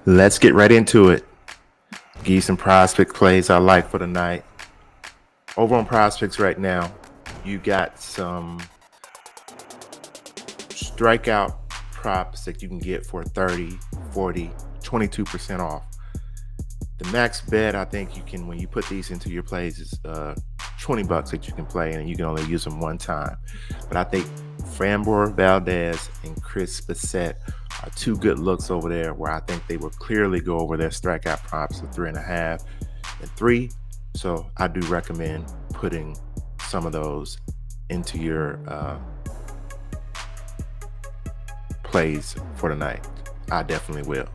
Let's get right into it. Give you some prospect plays I like for the night. Over on prospects right now, you got some strikeout props that you can get for 30, 40, 22% off. The max bet, I think you can, when you put these into your plays, is $20 that you can play, and you can only use them one time. But I think Framber Valdez and Chris Bassett are two good looks over there, where I think they will clearly go over their strikeout props of 3.5 and 3. So I do recommend putting some of those into your plays for the night. I definitely will.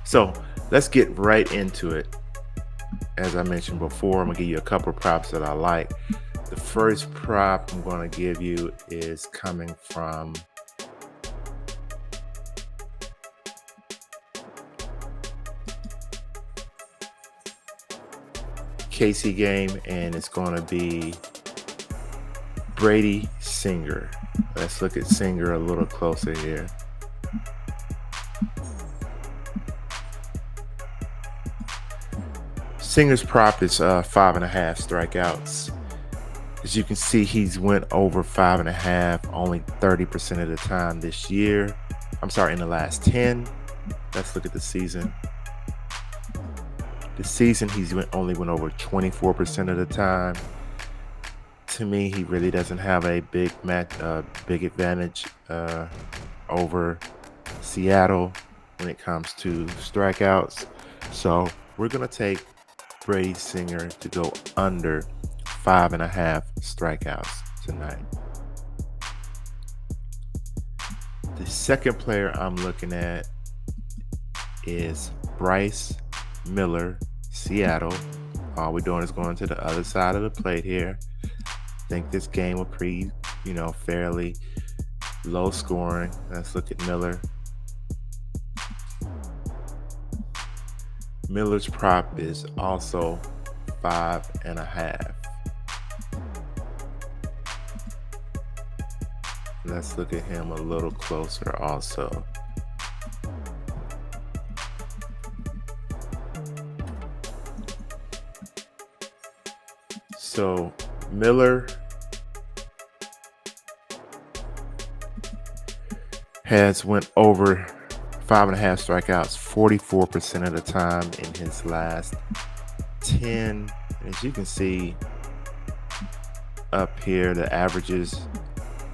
So let's get right into it. As I mentioned before, I'm going to give you a couple of props that I like. The first prop I'm going to give you is coming from KC game, and it's going to be Brady Singer. Let's look at Singer a little closer here. Singer's prop is 5.5 strikeouts. As you can see, he's went over 5.5 only 30% of the time this year. I'm sorry, in the last 10. Let's look at the season. This season, he's only went over 24% of the time. To me, he really doesn't have a big advantage over Seattle when it comes to strikeouts. So we're gonna take Brady Singer to go under 5.5 strikeouts tonight. The second player I'm looking at is Bryce Miller, Seattle. All we're doing is going to the other side of the plate here. I think this game will be, fairly low scoring. Let's look at Miller. Miller's prop is also 5.5. Let's look at him a little closer also. So Miller has went over 5.5 strikeouts 44% of the time in his last 10. As you can see up here, the averages,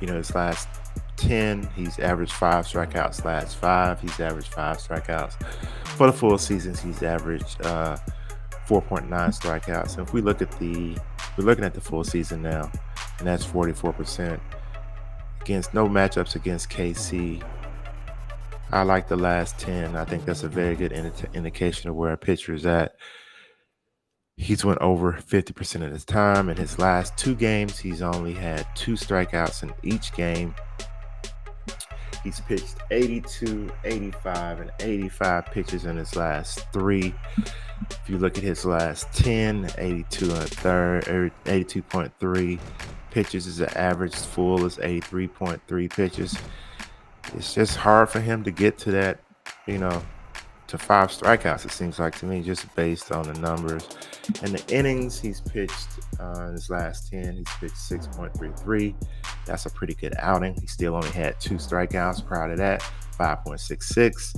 his last 10, he's averaged 5 strikeouts. Last 5, he's averaged 5 strikeouts. For the full seasons, he's averaged 4.9 strikeouts. And if we're looking at the full season now, and that's 44%. Against no matchups against KC. I like the last 10. I think that's a very good indication of where a pitcher is at. He's went over 50% of his time. In his last 2 games, he's only had 2 strikeouts in each game. He's pitched 82, 85, and 85 pitches in his last 3. If you look at his last 10, 82 and a third, 82.3 pitches is an average. Full is 83.3 pitches. It's just hard for him to get to that, to 5 strikeouts, it seems like to me, just based on the numbers. And the innings he's pitched in his last 10, he's pitched 6.33. That's a pretty good outing. He still only had 2 strikeouts prior to that, 5.66.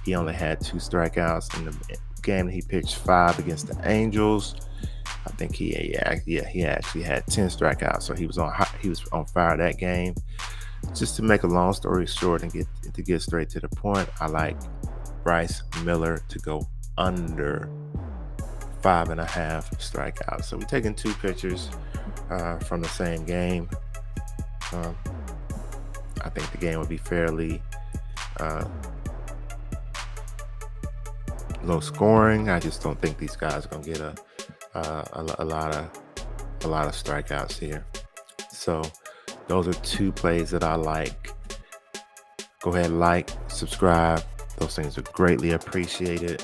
He only had 2 strikeouts in the game that he pitched 5 against the Angels. I think he actually had 10 strikeouts, so he was on fire that game. Just to make a long story short and get straight to the point, I like Bryce Miller to go under 5.5 strikeouts. So we're taking 2 pitchers from the same game. I think the game would be fairly low scoring. I just don't think these guys are gonna get a lot of strikeouts here. So those are 2 plays that I like. Go ahead, like, subscribe. Those things are greatly appreciated.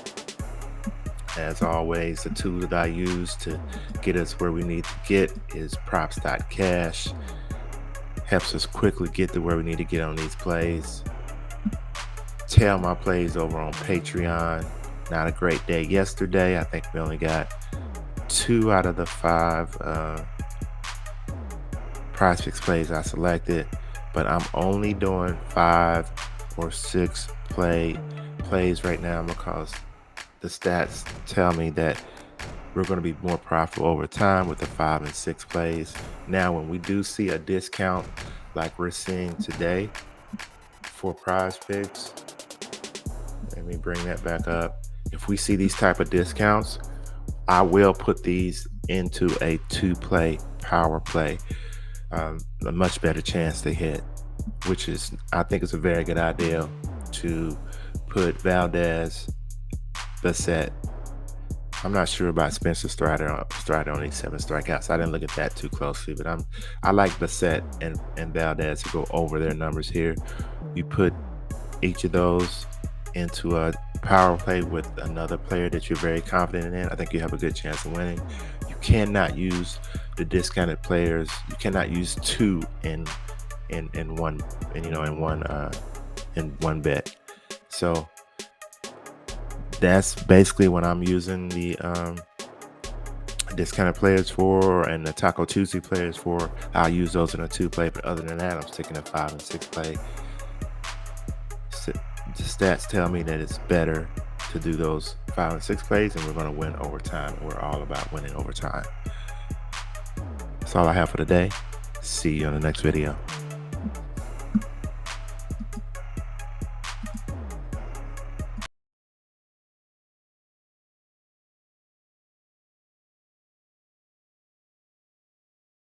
As always, the tool that I use to get us where we need to get is props.cash. Helps us quickly get to where we need to get on these plays. tail my plays over on Patreon. Not a great day yesterday. I think we only got 2 out of the 5 Prizepicks plays I selected, but I'm only doing 5 or 6 plays right now because the stats tell me that we're going to be more profitable over time with the 5 and 6 plays. Now, when we do see a discount like we're seeing today for Prizepicks, let me bring that back up. If we see these type of discounts, I will put these into a 2-play power play. A much better chance to hit, which is, I think it's a very good idea to put Valdez, Bassett. I'm not sure about Spencer Strider only 7 strikeouts. I didn't look at that too closely, but I like Bassett and Valdez to go over their numbers here. You put each of those into a power play with another player that you're very confident in. I think you have a good chance of winning. You cannot use the discounted players. You cannot use 2 in one bet. So that's basically what I'm using the discounted players for, and the Taco Tuesday players for. I'll use those in a 2-play, but other than that, I'm sticking to 5 and 6 play. The stats tell me that it's better to do those 5 and 6 plays, and we're going to win overtime. We're all about winning overtime. That's all I have for today. See you on the next video.